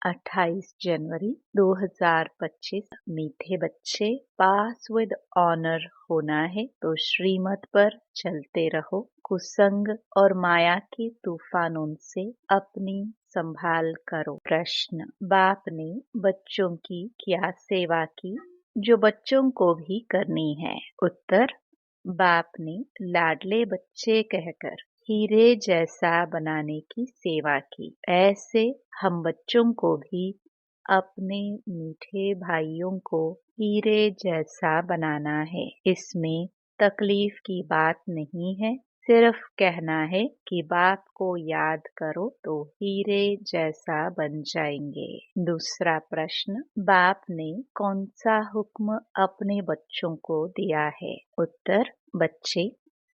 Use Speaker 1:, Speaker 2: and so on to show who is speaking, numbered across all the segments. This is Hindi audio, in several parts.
Speaker 1: 28 जनवरी 2025। मीठे बच्चे, पास विद ऑनर होना है तो श्रीमत पर चलते रहो। कुसंग और माया के तूफानों से अपनी संभाल करो। प्रश्न: बाप ने बच्चों की क्या सेवा की जो बच्चों को भी करनी है? उत्तर: बाप ने लाडले बच्चे कहकर हीरे जैसा बनाने की सेवा की। ऐसे हम बच्चों को भी अपने मीठे भाइयों को हीरे जैसा बनाना है। इसमें तकलीफ की बात नहीं है, सिर्फ कहना है कि बाप को याद करो तो हीरे जैसा बन जाएंगे। दूसरा प्रश्न: बाप ने कौन सा हुक्म अपने बच्चों को दिया है? उत्तर: बच्चे,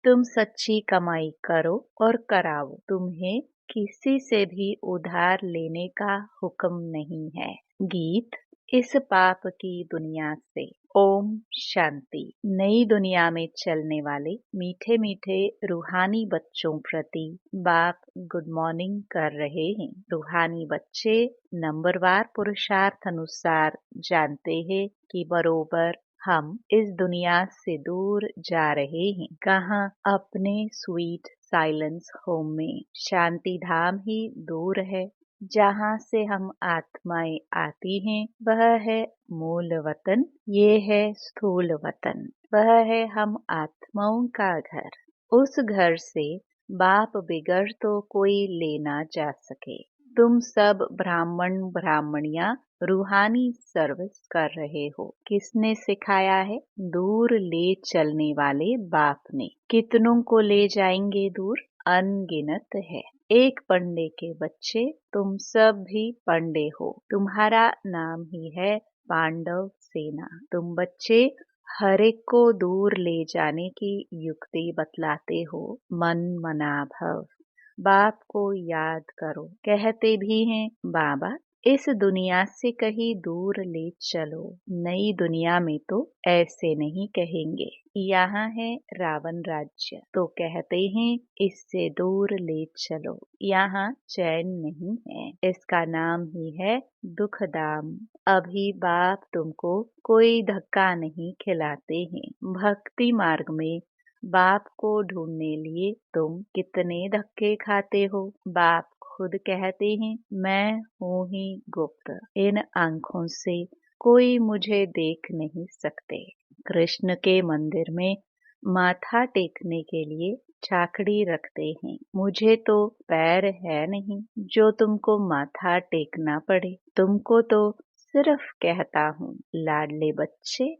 Speaker 1: तुम सच्ची कमाई करो और कराओ। तुम्हें किसी से भी उधार लेने का हुक्म नहीं है। गीत: इस पाप की दुनिया से। ओम शांति। नई दुनिया में चलने वाले मीठे मीठे रूहानी बच्चों प्रति बाप गुड मॉर्निंग कर रहे हैं। रूहानी बच्चे नंबरवार पुरुषार्थ अनुसार जानते हैं कि बरोबर हम इस दुनिया से दूर जा रहे हैं। कहाँ? अपने स्वीट साइलेंस होम में। शांति धाम ही दूर है। जहाँ से हम आत्माएं आती हैं वह है मूल वतन, ये है स्थूल वतन। वह है हम आत्माओं का घर। उस घर से बाप बिगड़ तो कोई ले ना जा सके। तुम सब ब्राह्मण ब्राह्मणियां रूहानी सर्विस कर रहे हो। किसने सिखाया है? दूर ले चलने वाले बाप ने। कितनों को ले जाएंगे दूर? अनगिनत है। एक पंडे के बच्चे, तुम सब भी पंडे हो। तुम्हारा नाम ही है पांडव सेना। तुम बच्चे हर एक को दूर ले जाने की युक्ति बतलाते हो। मन मना भव। बाप को याद करो। कहते भी हैं बाबा इस दुनिया से कहीं दूर ले चलो। नई दुनिया में तो ऐसे नहीं कहेंगे। यहाँ है रावण राज्य तो कहते हैं इससे दूर ले चलो। यहाँ चैन नहीं है। इसका नाम ही है दुखधाम। अभी बाप तुमको कोई धक्का नहीं खिलाते हैं। भक्ति मार्ग में बाप को ढूंढने लिए तुम कितने धक्के खाते हो। बाप खुद कहते हैं मैं हूँ ही गुप्त। इन आँखों से कोई मुझे देख नहीं सकते। कृष्ण के मंदिर में माथा टेकने के लिए चाकड़ी रखते हैं। मुझे तो पैर है नहीं जो तुमको माथा टेकना पड़े। तुमको तो सिर्फ कहता हूँ लाडले बच्चे,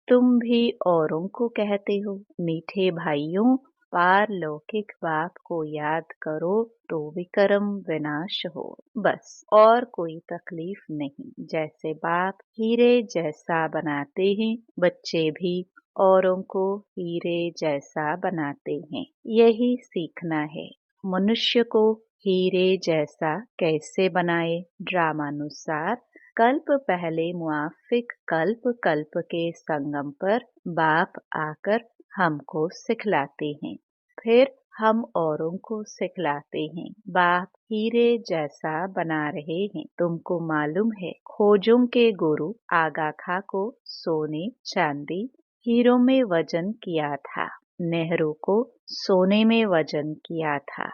Speaker 1: तुम भी औरों को कहते हो मीठे भाइयों, पारलौकिक बाप को याद करो तो विक्रम विनाश हो। बस और कोई तकलीफ नहीं। जैसे बाप हीरे जैसा बनाते हैं, बच्चे भी औरों को हीरे जैसा बनाते हैं। यही सीखना है। मनुष्य को हीरे जैसा कैसे बनाए? ड्रामानुसार कल्प पहले मुआफिक कल्प के संगम पर बाप आकर हमको सिखलाते हैं, फिर हम औरों को सिखलाते हैं। बाप हीरे जैसा बना रहे हैं। तुमको मालूम है खोजों के गुरु आगा खां को सोने चांदी हीरों में वजन किया था। नेहरू को सोने में वजन किया था।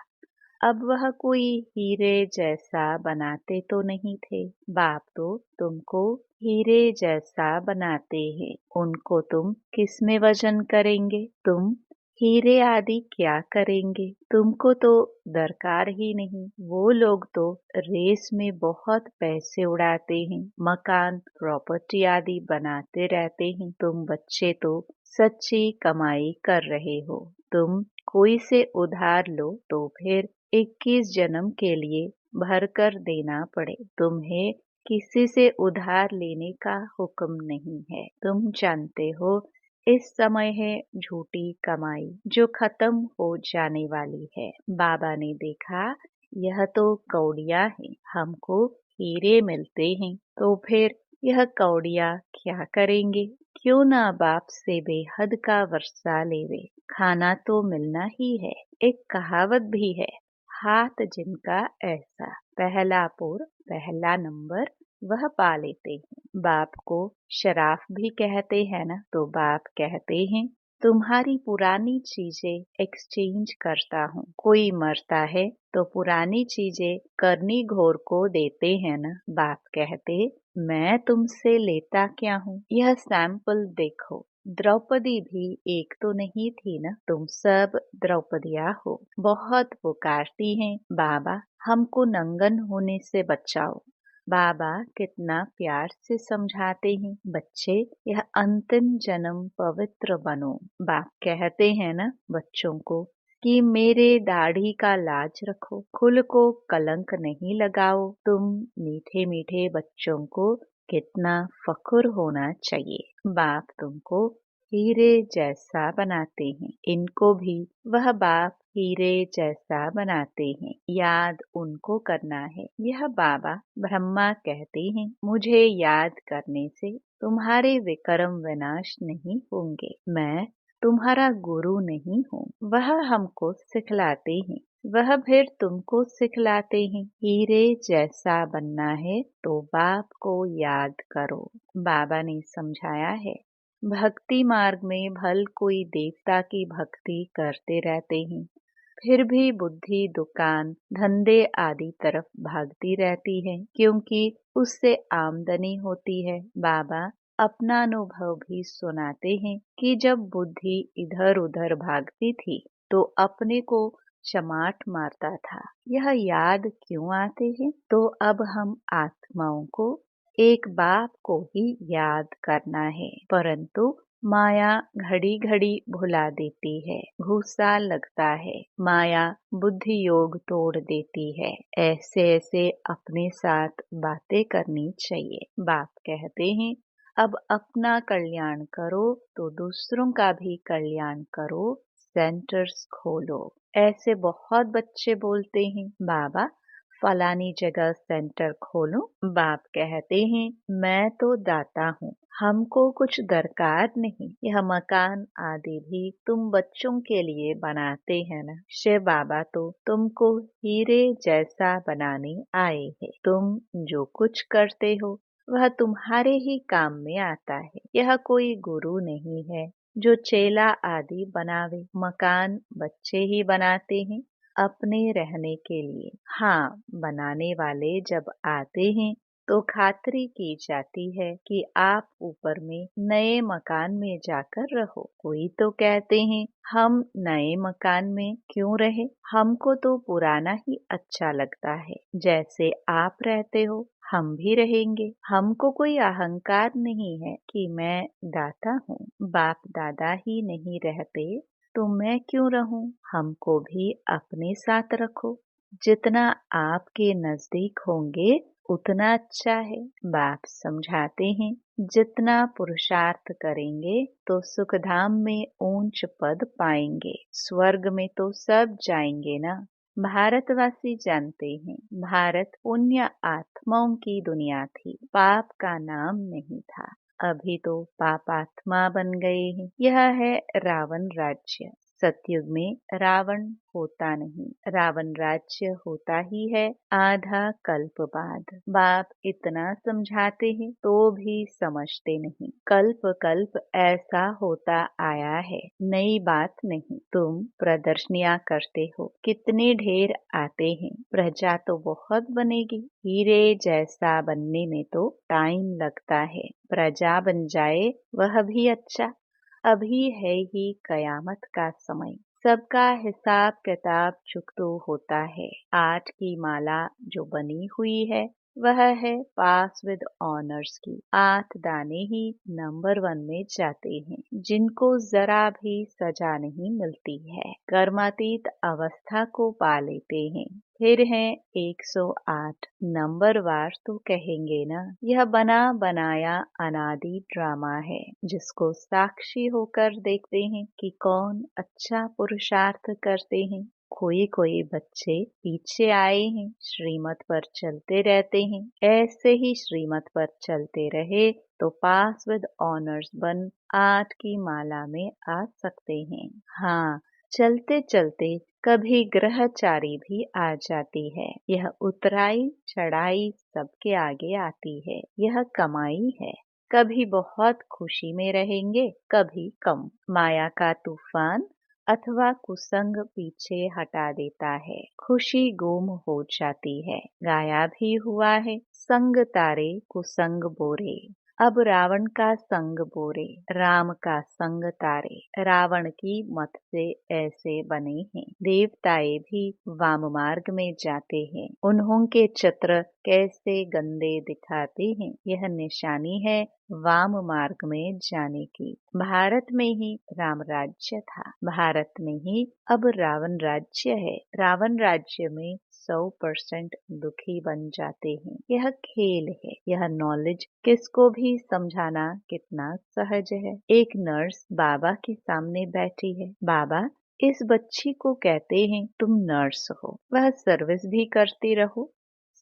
Speaker 1: अब वह कोई हीरे जैसा बनाते तो नहीं थे। बाप तो तुमको हीरे जैसा बनाते हैं। उनको तुम किस में वजन करेंगे? तुम हीरे आदि क्या करेंगे? तुमको तो दरकार ही नहीं। वो लोग तो रेस में बहुत पैसे उड़ाते हैं, मकान प्रॉपर्टी आदि बनाते रहते हैं। तुम बच्चे तो सच्ची कमाई कर रहे हो। तुम कोई से उधार लो तो फिर 21 जन्म के लिए भर कर देना पड़े। तुम्हें किसी से उधार लेने का हुक्म नहीं है। तुम जानते हो इस समय है झूठी कमाई जो खत्म हो जाने वाली है। बाबा ने देखा यह तो कौड़ियाँ हैं, हमको हीरे मिलते हैं, तो फिर यह कौड़ियाँ क्या करेंगे? क्यों ना बाप से बेहद का वर्षा लेवे। खाना तो मिलना ही है। एक कहावत भी है, हाथ जिनका ऐसा। पहला पुर पहला नंबर वह पा लेते हैं। बाप को शराफ भी कहते हैं ना, तो बाप कहते हैं तुम्हारी पुरानी चीजें एक्सचेंज करता हूँ। कोई मरता है तो पुरानी चीजें करनी घोर को देते हैं ना। बाप कहते मैं तुमसे लेता क्या हूँ। यह सैंपल देखो, द्रौपदी भी एक तो नहीं थी ना, तुम सब द्रौपदिया हो। बहुत पुकारती हैं बाबा हमको नंगन होने से बचाओ। बाबा कितना प्यार से समझाते हैं बच्चे यह अंतिम जन्म पवित्र बनो। बाप कहते हैं ना बच्चों को कि मेरे दाढ़ी का लाज रखो, खुल को कलंक नहीं लगाओ। तुम मीठे मीठे बच्चों को कितना फख्र होना चाहिए। बाप तुमको हीरे जैसा बनाते हैं, इनको भी वह बाप हीरे जैसा बनाते हैं। याद उनको करना है। यह बाबा ब्रह्मा कहते हैं मुझे याद करने से तुम्हारे विक्रम विनाश नहीं होंगे। मैं तुम्हारा गुरु नहीं हूँ। वह हमको सिखलाते हैं, वह फिर तुमको सिखलाते हैं। हीरे जैसा बनना है तो बाप को याद करो। बाबा ने समझाया है भक्ति मार्ग में भल कोई देवता की भक्ति करते रहते हैं, फिर भी बुद्धि दुकान धंधे आदि तरफ भागती रहती है, क्योंकि उससे आमदनी होती है। बाबा अपना अनुभव भी सुनाते हैं कि जब बुद्धि इधर उधर भागती थी तो अपने को चमाट मारता था। यह याद क्यों आते हैं? तो अब हम आत्माओं को एक बाप को ही याद करना है, परंतु माया घड़ी घड़ी भुला देती है, गुस्सा लगता है, माया बुद्धि योग तोड़ देती है। ऐसे ऐसे अपने साथ बातें करनी चाहिए। बाप कहते हैं अब अपना कल्याण करो तो दूसरों का भी कल्याण करो, सेंटर्स खोलो। ऐसे बहुत बच्चे बोलते हैं बाबा फलानी जगह सेंटर खोलो। बाप कहते हैं मैं तो दाता हूँ, हमको कुछ दरकार नहीं। यह मकान आदि भी तुम बच्चों के लिए बनाते हैं ना। शिव बाबा तो तुमको हीरे जैसा बनाने आए हैं। तुम जो कुछ करते हो वह तुम्हारे ही काम में आता है। यह कोई गुरु नहीं है जो चेला आदि बनावे। मकान बच्चे ही बनाते हैं अपने रहने के लिए। हाँ, बनाने वाले जब आते हैं तो खातरी की जाती है कि आप ऊपर में नए मकान में जाकर रहो। कोई तो कहते हैं हम नए मकान में क्यों रहे, हमको तो पुराना ही अच्छा लगता है। जैसे आप रहते हो हम भी रहेंगे। हमको कोई अहंकार नहीं है कि मैं दाता हूँ। बाप दादा ही नहीं रहते तो मैं क्यों रहूं? हमको भी अपने साथ रखो। जितना आपके नजदीक होंगे उतना अच्छा है। बाप समझाते हैं जितना पुरुषार्थ करेंगे तो सुखधाम में ऊंच पद पाएंगे। स्वर्ग में तो सब जाएंगे ना। भारतवासी जानते हैं भारत पुण्य आत्माओं की दुनिया थी, पाप का नाम नहीं था। अभी तो पापात्मा बन गए हैं। यह है रावण राज्य। सतयुग में रावण होता नहीं, रावण राज्य होता ही है आधा कल्प बाद। बाप इतना समझाते हैं तो भी समझते नहीं। कल्प कल्प ऐसा होता आया है, नई बात नहीं। तुम प्रदर्शनियां करते हो, कितने ढेर आते हैं, प्रजा तो बहुत बनेगी। हीरे जैसा बनने में तो टाइम लगता है, प्रजा बन जाए वह भी अच्छा। अभी है ही कयामत का समय, सबका हिसाब किताब चुकतो होता है। 8 की माला जो बनी हुई है वह है पास विद ऑनर्स की। 8 दाने ही नंबर 1 में जाते हैं, जिनको जरा भी सजा नहीं मिलती है, कर्मातीत अवस्था को पा लेते हैं। फिर है 108 नंबर वार तो कहेंगे ना। यह बना बनाया अनादि ड्रामा है, जिसको साक्षी होकर देखते हैं कि कौन अच्छा पुरुषार्थ करते हैं। कोई कोई बच्चे पीछे आए हैं, श्रीमत पर चलते रहते हैं। ऐसे ही श्रीमत पर चलते रहे तो पास विद ऑनर्स बन 8 की माला में आ सकते हैं। हाँ, चलते चलते कभी ग्रहचारी भी आ जाती है। यह उतराई चढ़ाई सबके आगे आती है। यह कमाई है। कभी बहुत खुशी में रहेंगे, कभी कम। माया का तूफान अथवा कुसंग पीछे हटा देता है। खुशी गुम हो जाती है। गाया भी हुआ है, संग तारे कुसंग बोरे। अब रावण का संग बोरे, राम का संग तारे। रावण की मत से ऐसे बने हैं। देवताए भी वाम मार्ग में जाते हैं। उन्हों के चित्र कैसे गंदे दिखाते हैं। यह निशानी है वाम मार्ग में जाने की। भारत में ही राम राज्य था। भारत में ही अब रावण राज्य है। रावण राज्य में 100% दुखी बन जाते हैं। यह खेल है। यह नॉलेज किसको भी समझाना कितना सहज है। एक नर्स बाबा के सामने बैठी है। बाबा, इस बच्ची को कहते हैं तुम नर्स हो, वह सर्विस भी करती रहो,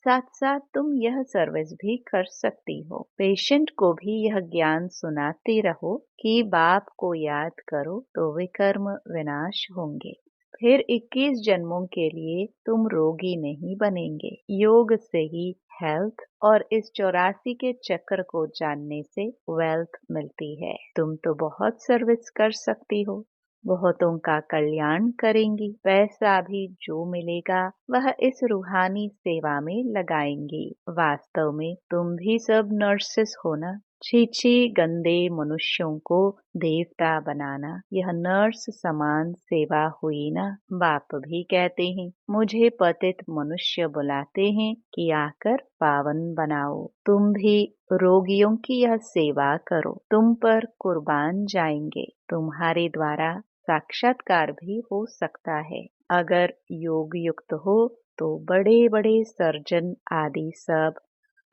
Speaker 1: साथ साथ तुम यह सर्विस भी कर सकती हो। पेशेंट को भी यह ज्ञान सुनाते रहो कि बाप को याद करो तो विकर्म विनाश होंगे। फिर 21 जन्मों के लिए तुम रोगी नहीं बनेंगे। योग से ही हेल्थ और इस 84 के चक्र को जानने से वेल्थ मिलती है। तुम तो बहुत सर्विस कर सकती हो, बहुतों का कल्याण करेंगी। पैसा भी जो मिलेगा वह इस रूहानी सेवा में लगाएंगी। वास्तव में तुम भी सब नर्सेस हो ना। छी छी, गंदे मनुष्यों को देवता बनाना, यह नर्स समान सेवा हुई ना। बाप भी कहते हैं मुझे पतित मनुष्य बुलाते हैं कि आकर पावन बनाओ। तुम भी रोगियों की यह सेवा करो, तुम पर कुर्बान जाएंगे। तुम्हारे द्वारा साक्षात्कार भी हो सकता है। अगर योग युक्त हो तो बड़े बड़े सर्जन आदि सब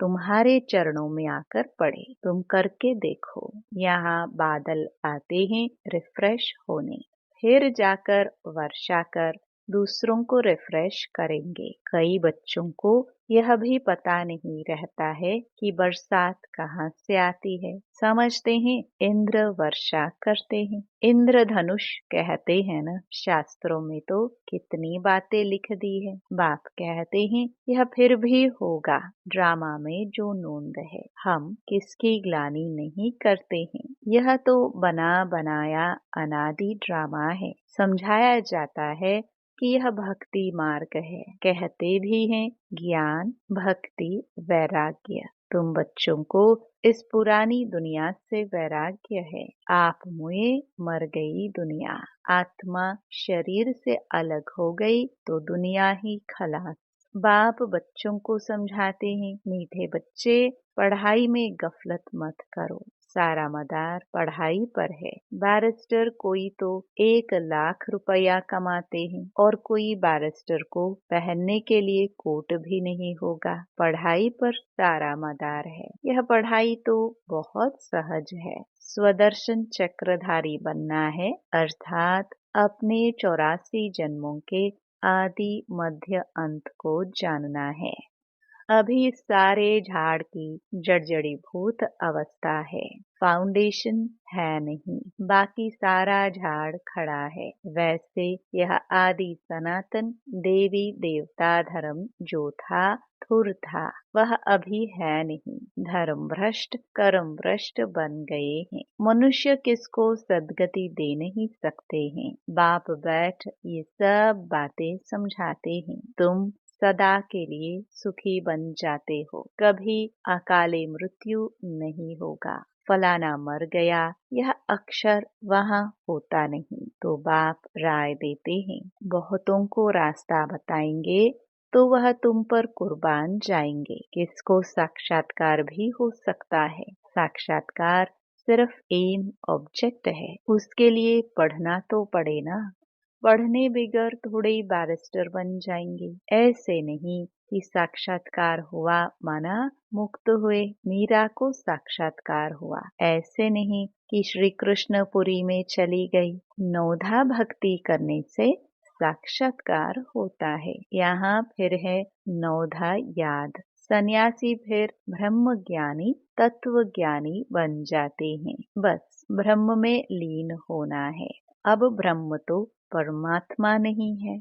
Speaker 1: तुम्हारे चरणों में आकर पड़े। तुम करके देखो। यहाँ बादल आते हैं रिफ्रेश होने, फिर जाकर वर्षा कर दूसरों को रिफ्रेश करेंगे। कई बच्चों को यह भी पता नहीं रहता है कि बरसात कहाँ से आती है। समझते हैं इंद्र वर्षा करते हैं। इंद्रधनुष कहते हैं ना। शास्त्रों में तो कितनी बातें लिख दी है। बाप कहते हैं यह फिर भी होगा। ड्रामा में जो नोंद है, हम किसकी ग्लानि नहीं करते हैं। यह तो बना बनाया अनादि ड्रामा है। समझाया जाता है कि यह भक्ति मार्ग है। कहते भी हैं ज्ञान भक्ति वैराग्य। तुम बच्चों को इस पुरानी दुनिया से वैराग्य है। आप मुए मर गई दुनिया। आत्मा शरीर से अलग हो गई तो दुनिया ही खलास। बाप बच्चों को समझाते हैं मीठे बच्चे, पढ़ाई में गफलत मत करो। सारा मदार पढ़ाई पर है। बैरिस्टर कोई तो 1 लाख रुपया कमाते हैं और कोई बैरिस्टर को पहनने के लिए कोट भी नहीं होगा। पढ़ाई पर सारा मदार है। यह पढ़ाई तो बहुत सहज है। स्वदर्शन चक्रधारी बनना है, अर्थात अपने 84 जन्मों के आदि मध्य अंत को जानना है। अभी सारे झाड़ की जड़जड़ीभूत अवस्था है। फाउंडेशन है नहीं, बाकी सारा झाड़ खड़ा है। वैसे यह आदि सनातन देवी देवता धर्म जो था धुर था, वह अभी है नहीं। धर्म भ्रष्ट कर्म भ्रष्ट बन गए हैं। मनुष्य किसको सदगति दे नहीं सकते हैं। बाप बैठ ये सब बातें समझाते हैं। तुम सदा के लिए सुखी बन जाते हो। कभी अकाले मृत्यु नहीं होगा। फलाना मर गया, यह अक्षर वहाँ होता नहीं। तो बाप राय देते हैं, बहुतों को रास्ता बताएंगे तो वह तुम पर कुर्बान जाएंगे। किसको साक्षात्कार भी हो सकता है। साक्षात्कार सिर्फ एम ऑब्जेक्ट है, उसके लिए पढ़ना तो पड़े ना। पढ़ने बगैर थोड़े ही बैरिस्टर बन जाएंगे। ऐसे नहीं कि साक्षात्कार हुआ माना मुक्त हुए। मीरा को साक्षात्कार हुआ। ऐसे नहीं कि श्री कृष्णपुरी में चली गई। नौधा भक्ति करने से साक्षात्कार होता है। यहाँ फिर है नौधा याद। सन्यासी फिर ब्रह्म ज्ञानी तत्व ज्ञानी बन जाते हैं। बस ब्रह्म में लीन होना है। अब ब्रह्म तो परमात्मा नहीं है,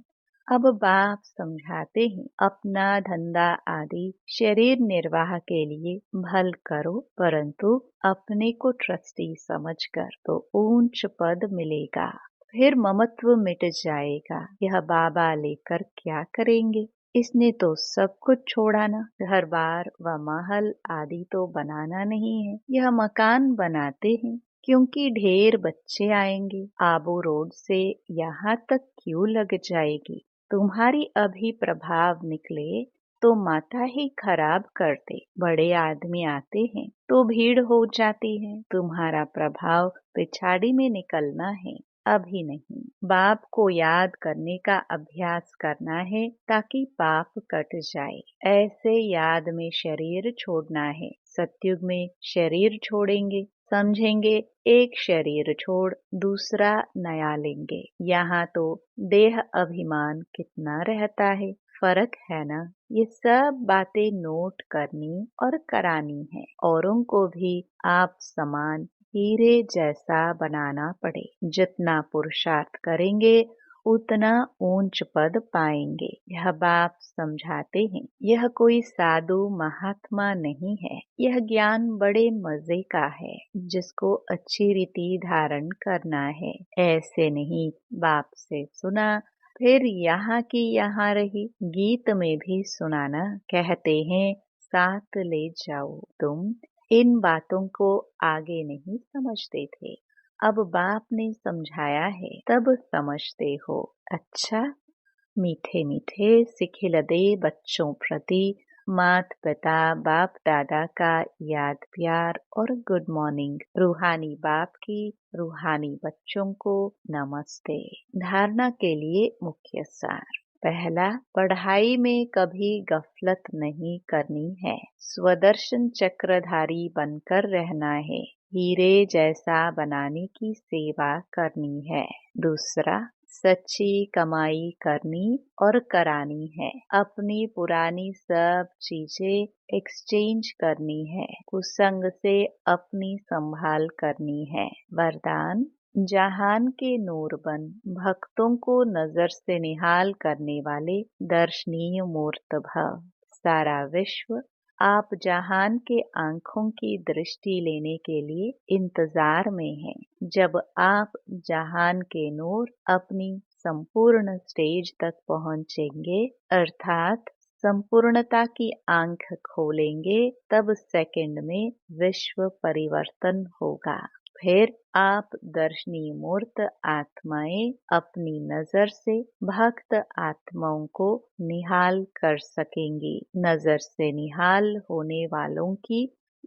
Speaker 1: अब बाप समझाते हैं, अपना धंधा आदि शरीर निर्वाह के लिए भल करो, परंतु अपने को ट्रस्टी समझकर तो ऊंच पद मिलेगा, फिर ममत्व मिट जाएगा। यह बाबा लेकर क्या करेंगे? इसने तो सब कुछ छोड़ा ना। घर बार व महल आदि तो बनाना नहीं है, यह मकान बनाते हैं क्योंकि ढेर बच्चे आएंगे। आबू रोड से यहाँ तक क्यों लग जाएगी? तुम्हारी अभी प्रभाव निकले तो माता ही खराब कर दे। बड़े आदमी आते हैं तो भीड़ हो जाती है। तुम्हारा प्रभाव पिछाड़ी में निकलना है, अभी नहीं। बाप को याद करने का अभ्यास करना है ताकि पाप कट जाए। ऐसे याद में शरीर छोड़ना है। सतयुग में शरीर छोड़ेंगे, समझेंगे एक शरीर छोड़ दूसरा नया लेंगे। यहाँ तो देह अभिमान कितना रहता है, फर्क है ना। ये सब बातें नोट करनी और करानी है। औरों को भी आप समान हीरे जैसा बनाना पड़े। जितना पुरुषार्थ करेंगे उतना ऊंच पद पाएंगे। यह बाप समझाते हैं, यह कोई साधु महात्मा नहीं है। यह ज्ञान बड़े मजे का है, जिसको अच्छी रीति धारण करना है। ऐसे नहीं बाप से सुना फिर यहाँ की यहाँ रही। गीत में भी सुनाना, कहते हैं साथ ले जाओ। तुम इन बातों को आगे नहीं समझते थे, अब बाप ने समझाया है तब समझते हो। अच्छा, मीठे मीठे सिखिलदे बच्चों प्रति मात पिता बाप दादा का याद प्यार और गुड मॉर्निंग। रूहानी बाप की रूहानी बच्चों को नमस्ते। धारणा के लिए मुख्य सार। पहला, पढ़ाई में कभी गफलत नहीं करनी है। स्वदर्शन चक्रधारी बनकर रहना है। हीरे जैसा बनाने की सेवा करनी है। दूसरा, सच्ची कमाई करनी और करानी है। अपनी पुरानी सब चीजें एक्सचेंज करनी है। कुसंग से अपनी संभाल करनी है। वरदान, जहान के नूर बन भक्तों को नजर से निहाल करने वाले दर्शनीय मूर्त भव। सारा विश्व आप जहान के आंखों की दृष्टि लेने के लिए इंतजार में है। जब आप जहान के नूर अपनी संपूर्ण स्टेज तक पहुंचेंगे, अर्थात संपूर्णता की आंख खोलेंगे, तब सेकंड में विश्व परिवर्तन होगा। फिर आप दर्शनीय मूर्त आत्माएं अपनी नजर से भक्त आत्माओं को निहाल कर सकेंगी। नजर से निहाल होने वालों की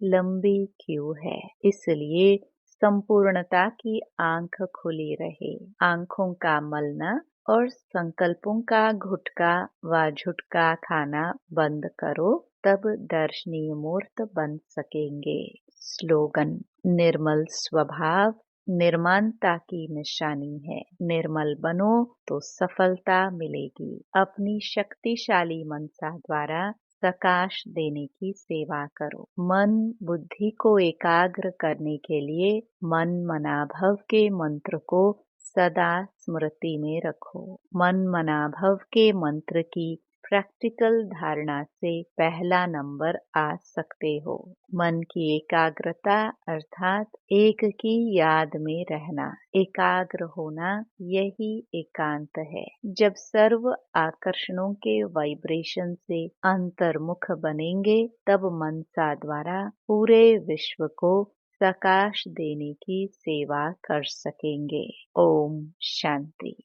Speaker 1: लंबी क्यू है, इसलिए संपूर्णता की आंख खुली रहे। आंखों का मलना और संकल्पों का घुटका व झुटका खाना बंद करो, तब दर्शनीय मूर्त बन सकेंगे। स्लोगन, निर्मल स्वभाव निर्माणता की निशानी है। निर्मल बनो तो सफलता मिलेगी। अपनी शक्तिशाली मनसा द्वारा प्रकाश देने की सेवा करो। मन बुद्धि को एकाग्र करने के लिए मन मनाभव के मंत्र को सदा स्मृति में रखो। मन मनाभव के मंत्र की प्रैक्टिकल धारणा से पहला नंबर आ सकते हो। मन की एकाग्रता अर्थात एक की याद में रहना। एकाग्र होना यही एकांत है। जब सर्व आकर्षणों के वाइब्रेशन से अंतर्मुख बनेंगे, तब मनसा द्वारा पूरे विश्व को प्रकाश देने की सेवा कर सकेंगे। ओम शांति।